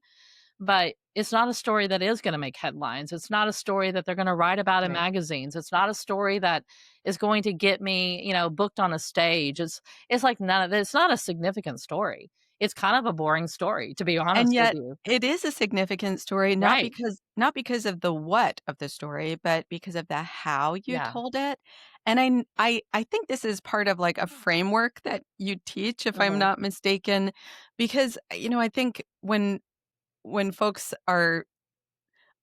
but it's not a story that is gonna make headlines. It's not a story that they're gonna write about in right. magazines. It's not a story that is going to get me, booked on a stage. It's like none of it's not a significant story. It's kind of a boring story, to be And honest with yet you. it is a significant story, Right. not because of the what of the story, but because of the how you Yeah. told it. And I think this is part of, like, a framework that you teach, if I'm Mhm. not mistaken, because, I think when folks are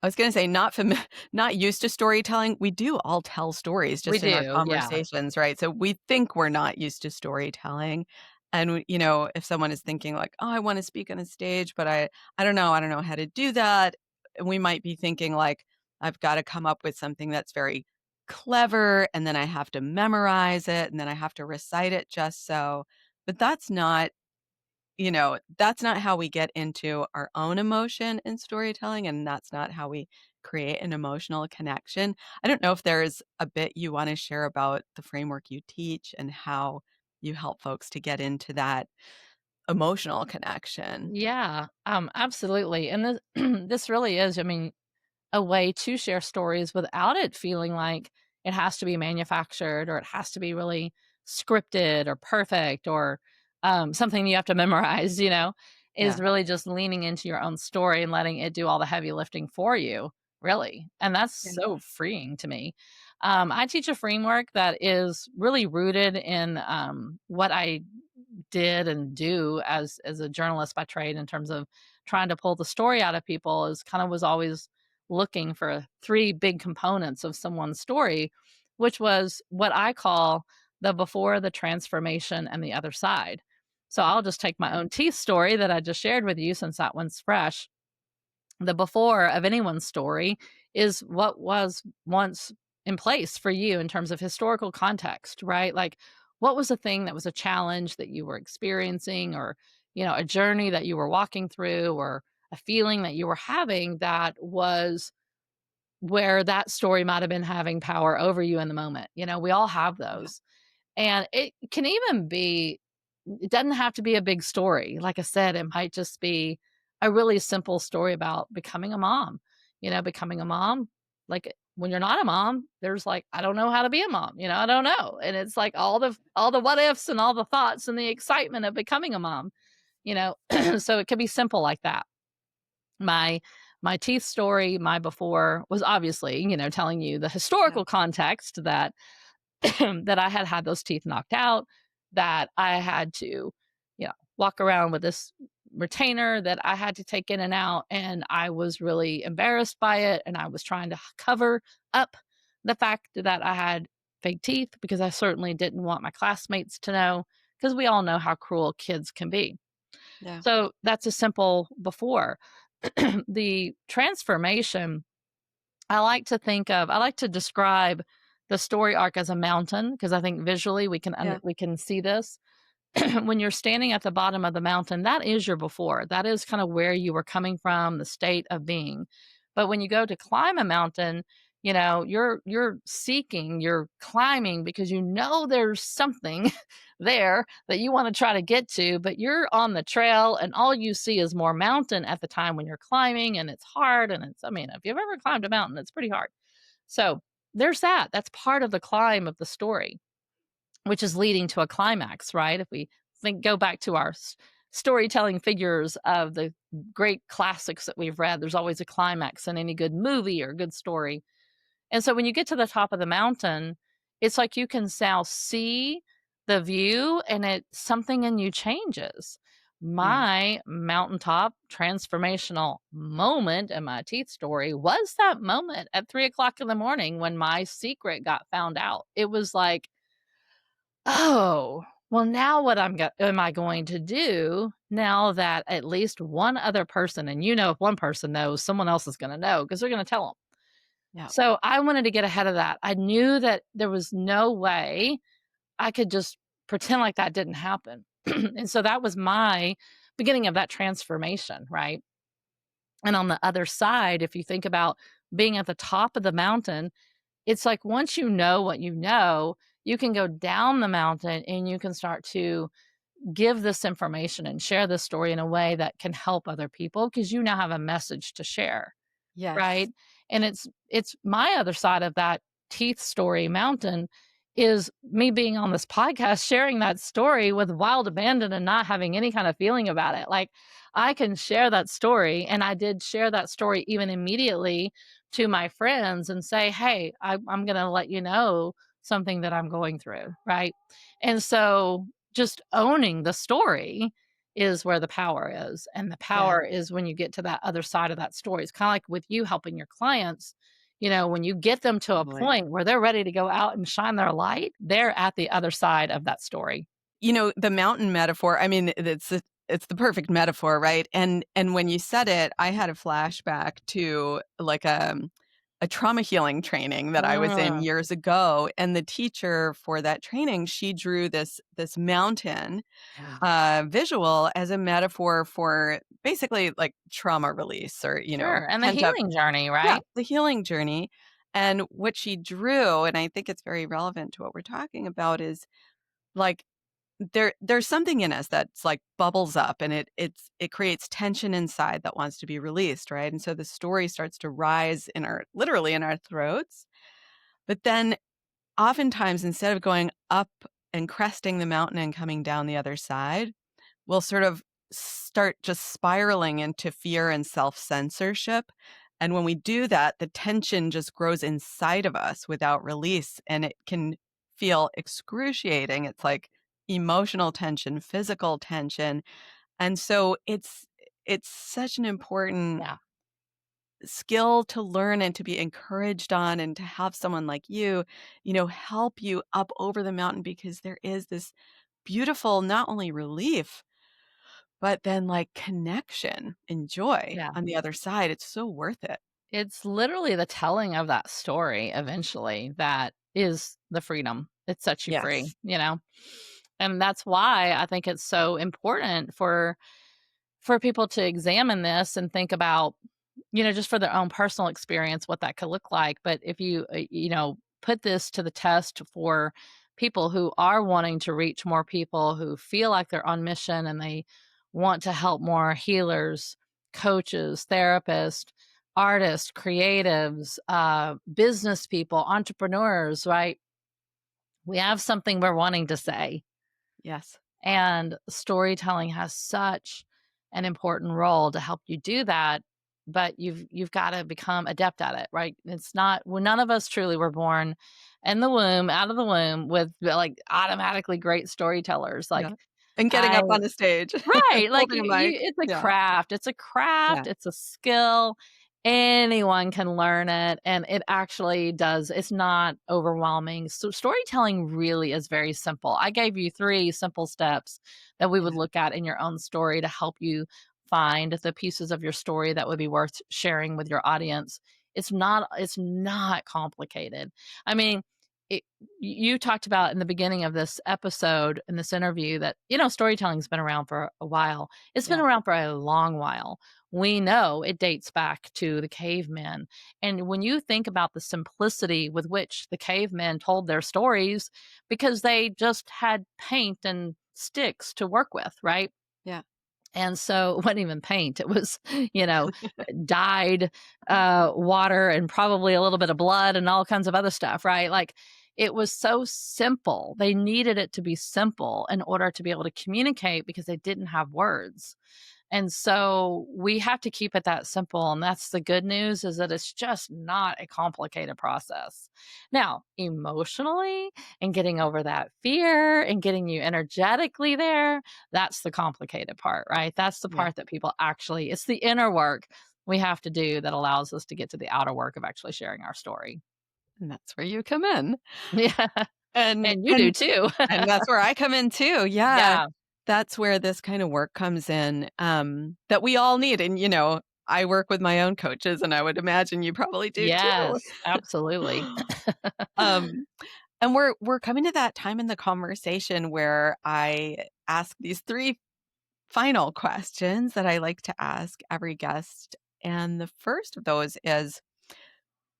I was gonna say not used to storytelling. We do all tell stories We just in our do, yeah. conversations, right? So we think we're not used to storytelling. And if someone is thinking like, "Oh, I wanna speak on a stage, but I don't know how to do that." And we might be thinking like, "I've gotta come up with something that's very clever, and then I have to memorize it, and then I have to recite it just so." But that's not how we get into our own emotion in storytelling, and that's not how we create an emotional connection. I don't know if there's a bit you wanna share about the framework you teach and how you help folks to get into that emotional connection. Yeah, absolutely, and this this really is, I mean, a way to share stories without it feeling like it has to be manufactured or it has to be really scripted or perfect or something you have to memorize, is Yeah, really just leaning into your own story and letting it do all the heavy lifting for you, really. And that's yeah, so freeing to me. I teach a framework that is really rooted in what I did and do as a journalist by trade in terms of trying to pull the story out of people is kind of was always looking for three big components of someone's story, which was what I call the before, the transformation, and the other side. So I'll just take my yeah, own teeth story that I just shared with you since that one's fresh. The before of anyone's story is what was once in place for you in terms of historical context, right? Like, what was a thing that was a challenge that you were experiencing, or, a journey that you were walking through, or a feeling that you were having that was where that story might have been having power over you in the moment. We all have yeah, those. And it can even be it doesn't have to be a big story. Like I said, it might just be a really simple story about becoming a mom. Becoming a mom, like when you're not a mom, there's like, I don't know how to be a mom, I don't know. And it's like all the what ifs and all the thoughts and the excitement of becoming a mom, you know. So it can be simple like that. My my teeth story, my before was obviously, telling you the yeah, historical context that that I had had those teeth knocked out, that I had to, walk around with this retainer that I had to take in and out. And I was really embarrassed by it. And I was trying to cover up the fact that I had fake teeth because I certainly didn't want my classmates to know, because we all know how cruel kids can be. yeah, So that's a simple before. The transformation, I like to describe the story arc as a mountain, because I think visually yeah, we can see this. When you're standing at the bottom of the mountain, that is your before. That is kind of where you were coming from, the state of being. But when you go to climb a mountain, you're seeking, you're climbing because there's something there that you want to try to get to, but you're on the trail and all you see is more mountain at the time when you're climbing, and it's hard, and I mean, if you've ever climbed a mountain, it's pretty hard. So, there's that. That's part of the climb of the story, which is leading to a climax, right? If we go back to our storytelling figures of the great classics that we've read, there's always a climax in any good movie or good story. And so when you get to the top of the mountain, it's like you can now see the view, and something in you changes. yeah, My mountaintop transformational moment in my teeth story was that moment at 3 o'clock in the morning when my secret got found out. It was like, oh, well, now what am I going to do now that at least one other person, and if one person knows, someone else is going to know because they're going to tell them. yeah, So I wanted to get ahead of that. I knew that there was no way I could just pretend like that didn't happen. And so that was my beginning of that transformation, right? And on the other side, if you think about being at the top of the mountain, it's like once you know what you can go down the mountain and you can start to give this information and share this story in a way that can help other people because you now have a message to share. Yes. Right? And it's my other side of that teeth story mountain is me being on this podcast sharing that story with wild abandon and not having any kind of feeling about it. Like, I can share that story, and I did share that story even immediately to my friends and say, "Hey, I'm gonna let you know something that I'm going through," right? And so just owning the story is where the power is, and the Yeah. power is when you get to that other side of that story. It's kinda like with you helping your clients, when you get them to a Totally. point where they're ready to go out and shine their light, they're at the other side of that story. The mountain metaphor, I mean, it's the perfect metaphor, right? And when you said it, I had a flashback to like a trauma healing training that I was in Mm, years ago, and the teacher for that training, she drew this mountain yeah, visual as a metaphor for basically like trauma release or, sure, and the pent up, healing journey, yeah, right? the healing journey. And what she drew, and I think it's very relevant to what we're talking about, is like there's something in us that's like bubbles up and it creates tension inside that wants to be released, right? And so the story starts to rise in our literally in our throats. But then oftentimes instead of going up and cresting the mountain and coming down the other side, we'll sort of start just spiraling into fear and self-censorship. And when we do that, the tension just grows inside of us without release, and it can feel excruciating. It's like emotional tension, physical tension. And so it's such an important Yeah, skill to learn and to be encouraged on, and to have someone like you help you up over the mountain, because there is this beautiful not only relief but then, like, connection and joy yeah. on the other side. It's so worth it. It's literally the telling of that story eventually that is the freedom. It sets you free, Yes. you know? And that's why I think it's so important for people to examine this and think about, just for their own personal experience, what that could look like. But if you, put this to the test for people who are wanting to reach more people who feel like they're on mission and they want to help more healers, coaches, therapists, artists, creatives, business people, entrepreneurs, right? We have something we're wanting to say, Yes. and storytelling has such an important role to help you do that, but you've got to become adept at it, right? It's not well, none of us truly were born in the womb, out of the womb with like automatically great storytellers. Yeah. Like And getting I up on the stage, Right, like, holding a you mic. it's a Yeah. craft, it's a Yeah. craft, it's a skill. Anyone can learn it, and it actually does it's not overwhelming. So, storytelling really is very simple. I gave you 3 simple steps that we would Yeah. look at in your own story to help you find the pieces of your story that would be worth sharing with your audience. It's not complicated. I mean, it you talked about in the beginning of this episode, in this interview, that, storytelling's been around for a while. It's been Yeah. around for a long while. We know it dates back to the cavemen. And when you think about the simplicity with which the cavemen told their stories, because they just had paint and sticks to work with, right? Yeah. And so it wasn't even paint. It was, you know, dyed water and probably a little bit of blood and all kinds of other stuff, right? Like it was so simple. They needed it to be simple in order to be able to communicate because they didn't have words. And so we have to keep it that simple. And that's the good news, is that it's just not a complicated process. Now, emotionally and getting over that fear and getting you energetically there, that's the complicated part, right? That's the Yeah. part that people actually, it's the inner work we have to do that allows us to get to the outer work of actually sharing our story. And that's where you come in. Yeah. And And you do and too. and that's where I come in too. Yeah. Yeah. That's where this kind of work comes in, that we all need. And, I work with my own coaches, and I would imagine you probably do too. Yes, absolutely. Um And we're coming to that time in the conversation where I ask these 3 final questions that I like to ask every guest. And the first of those is,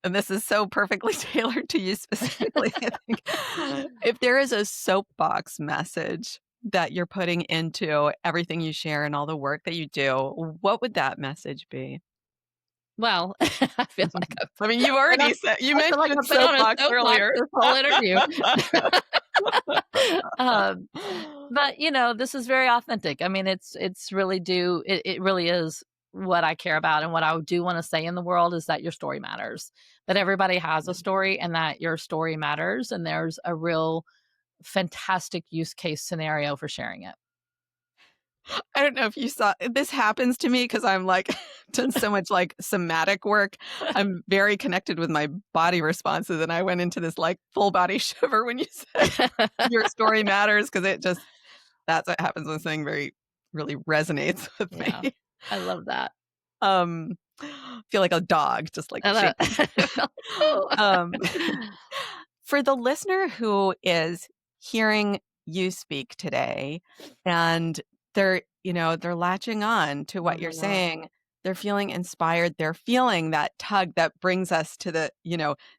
and this is so perfectly tailored to you specifically, I think. If there is a soapbox message that you're putting into everything you share and all the work that you do, what would that message be? Well, I feel like I mean, you been on already said you I feel like mentioned I've been on a soapbox soapbox earlier. this whole interview. Um, but, this is very authentic. I mean, it's really it really is what I care about, and what I do wanna say in the world is that your story matters, that everybody has a story and that your story matters, and there's a real fantastic use case scenario for sharing it. I don't know if you saw this happens to me because I'm like done so much like somatic work. I'm very connected with my body responses. And I went into this like full body shiver when you said your story matters because that's what happens when something very really resonates with Yeah, me. I love that. Um feel like a dog, just like I love shaking. Oh. um For the listener who is hearing you speak today and they're latching on to what you're Mhm. saying, they're feeling inspired, they're feeling that tug that brings us to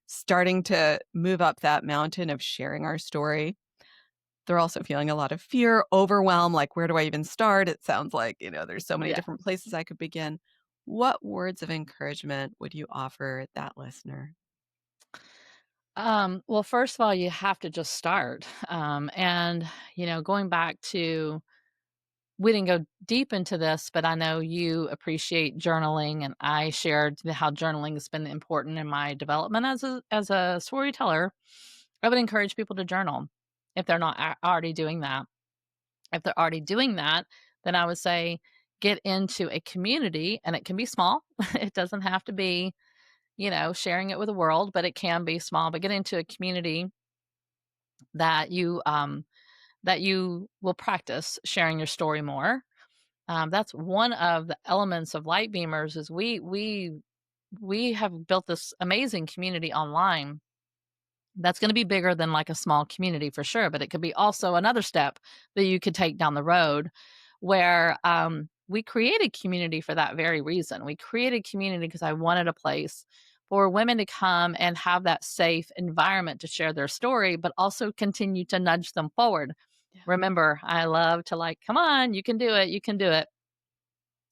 starting to move up that mountain of sharing our story. They're also feeling a lot of fear, overwhelm, like, where do I even start? It sounds like, there's so many Yeah. different places I could begin. What words of encouragement would you offer that listener? Well, first of all, you have to just start. And, going back to, we didn't go deep into this, but I know you appreciate journaling, and I shared how journaling has been important in my development as a storyteller. I would encourage people to journal if they're not already doing that. If they're already doing that, then I would say get into a community, and it can be small. It doesn't have to be, sharing it with the world, but it can be small. But get into a community that you will practice sharing your story more. That's one of the elements of light beamers is we have built this amazing community online that's going to be bigger than like a small community for sure, but it could be also another step that you could take down the road where we created community for that very reason. We created community because I wanted a place for women to come and have that safe environment to share their story, but also continue to nudge them forward. Yeah. Remember, I love to like, come on, you can do it, you can do it.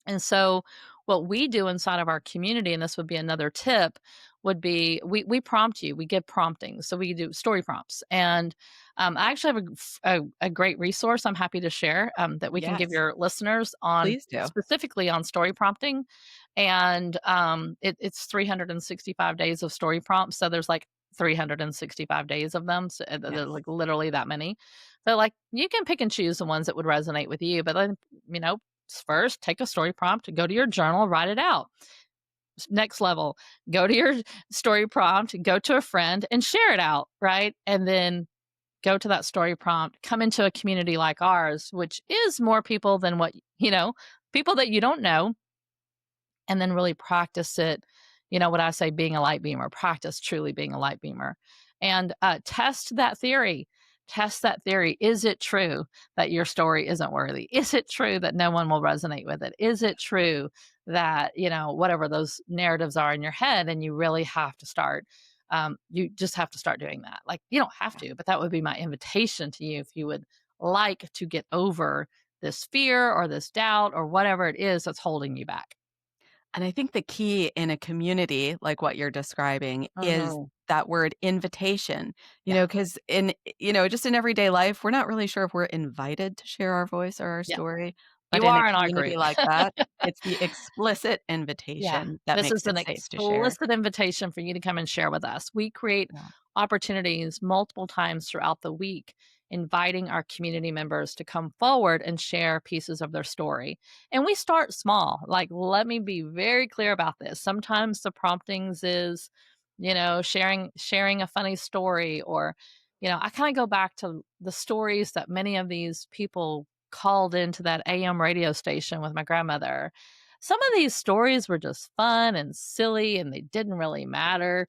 And so what we do inside of our community, and this would be another tip, would be we prompt you. We give prompting. So we do story prompts. And I actually have a great resource I'm happy to share that we can give Yes, your listeners on please do. specifically on story prompting. And it's 365 days of story prompts. So there's like 365 days of them. So they're Yes. like literally that many. So like you can pick and choose the ones that would resonate with you. But then, first, take a story prompt, go to your journal, write it out. Next level, go to your story prompt, go to a friend and share it out, right? And then go to that story prompt, come into a community like ours, which is more people than people that you don't know, and then really practice it. What I say, being a light beamer, practice truly being a light beamer, and test that theory. Test that theory. Is it true that your story isn't worthy? Is it true that no one will resonate with it? Is it true that, whatever those narratives are in your head, and you really have to start? You just have to start doing that. Like, you don't have to, but that would be my invitation to you if you would like to get over this fear or this doubt or whatever it is that's holding you back. And I think the key in a community like what you're describing is Mhm. that word invitation, Yeah, because just in everyday life, we're not really sure if we're invited to share our voice or our yeah. story. But You in a are in our community group. like that, it's the explicit Yeah. invitation that This makes is an it safe to share. explicit invitation for you to come and share with us. We create Yeah. opportunities multiple times throughout the week, inviting our community members to come forward and share pieces of their story. And we start small. Like, let me be very clear about this. Sometimes the promptings is, sharing a funny story, or, I kind of go back to the stories that many of these people called into that AM radio station with my grandmother. Some of these stories were just fun and silly, and they didn't really matter.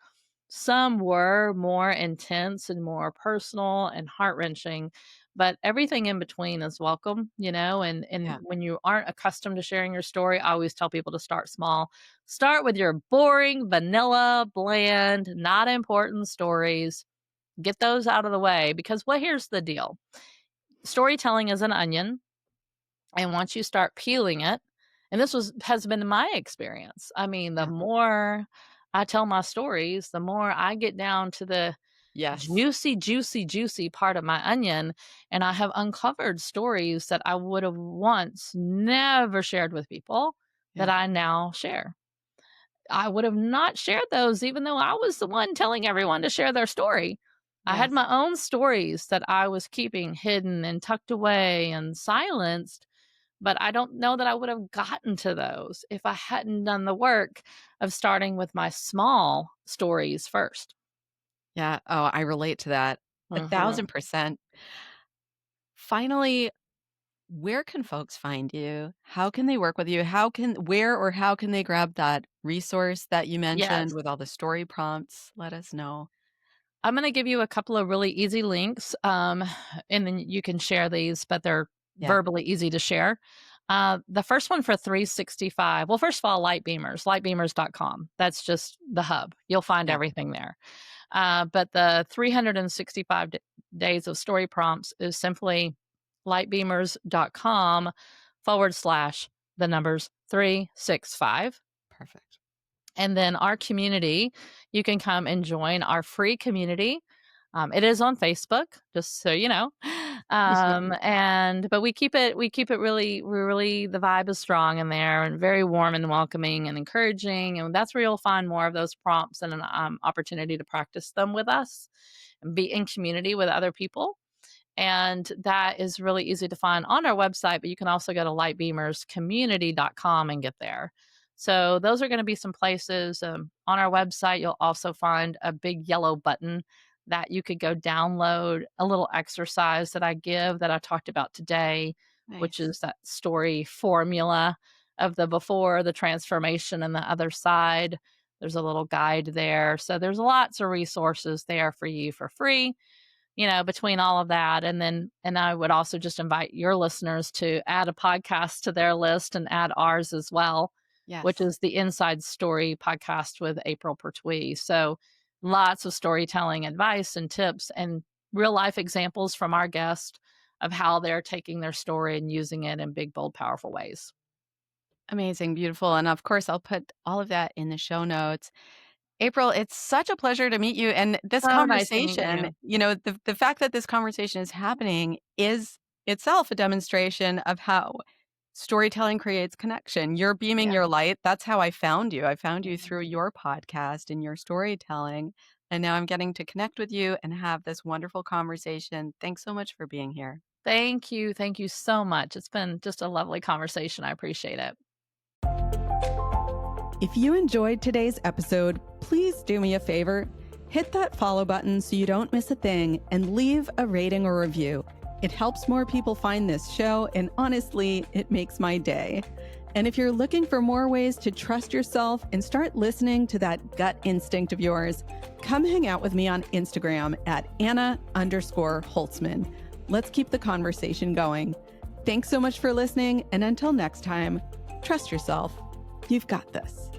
Some were more intense and more personal and heart-wrenching, but everything in between is welcome, and Yeah. when you aren't accustomed to sharing your story, I always tell people to start small. Start with your boring, vanilla, bland, not important stories. Get those out of the way because here's the deal. Storytelling is an onion, and once you start peeling it, and this has been my experience. I mean, the Yeah. more I tell my stories, the more I get down to the Yes. juicy, juicy, juicy part of my onion, and I have uncovered stories that I would have once never shared with people that Yeah. I now share. I would have not shared those even though I was the one telling everyone to share their story. I had Yes. my own stories that I was keeping hidden and tucked away and silenced, but I don't know that I would have gotten to those if I hadn't done the work of starting with my small stories first. Yeah. Oh, I relate to that Mhm. 1,000%. Finally, where can folks find you? How can they work with you? How can they grab that resource that you mentioned Yes. with all the story prompts? Let us know. I'm gonna give you a couple of really easy links, and then you can share these, but they're Yeah. verbally easy to share. The first one for 365, well, first of all, lightbeamers.com. That's just the hub. You'll find Yeah. everything there. But the 365 days of story prompts is simply lightbeamers.com/ the numbers 365. Perfect. And then our community, you can come and join our free community. It is on Facebook, just so you know. And but we keep it really, really the vibe is strong in there and very warm and welcoming and encouraging. And that's where you'll find more of those prompts and an opportunity to practice them with us and be in community with other people. And that is really easy to find on our website, but you can also go to lightbeamerscommunity.com and get there. So, those are going to be some places. On our website, you'll also find a big yellow button that you could go download a little exercise that I give that I talked about today, which Nice. is that story formula of the before, the transformation, and the other side. There's a little guide there. So, there's lots of resources there for you for free, between all of that. And I would also just invite your listeners to add a podcast to their list and add ours as well, which Yes. is the Inside Story podcast with April Pertuis. So lots of storytelling advice and tips and real life examples from our guest of how they're taking their story and using it in big, bold, powerful ways. Amazing. Beautiful. And of course, I'll put all of that in the show notes. April, it's such a pleasure to meet you. And this So nice to meet conversation, you. the fact that this conversation is happening is itself a demonstration of how storytelling creates connection. You're beaming Yeah. your light. That's how I found you. I found you through Mhm. your podcast and your storytelling. And now I'm getting to connect with you and have this wonderful conversation. Thanks so much for being here. Thank you. Thank you so much. It's been just a lovely conversation. I appreciate it. If you enjoyed today's episode, please do me a favor. Hit that follow button so you don't miss a thing and leave a rating or review. It helps more people find this show, and honestly, it makes my day. And if you're looking for more ways to trust yourself and start listening to that gut instinct of yours, come hang out with me on Instagram at Anna_Holtzman. Let's keep the conversation going. Thanks so much for listening, and until next time, trust yourself. You've got this.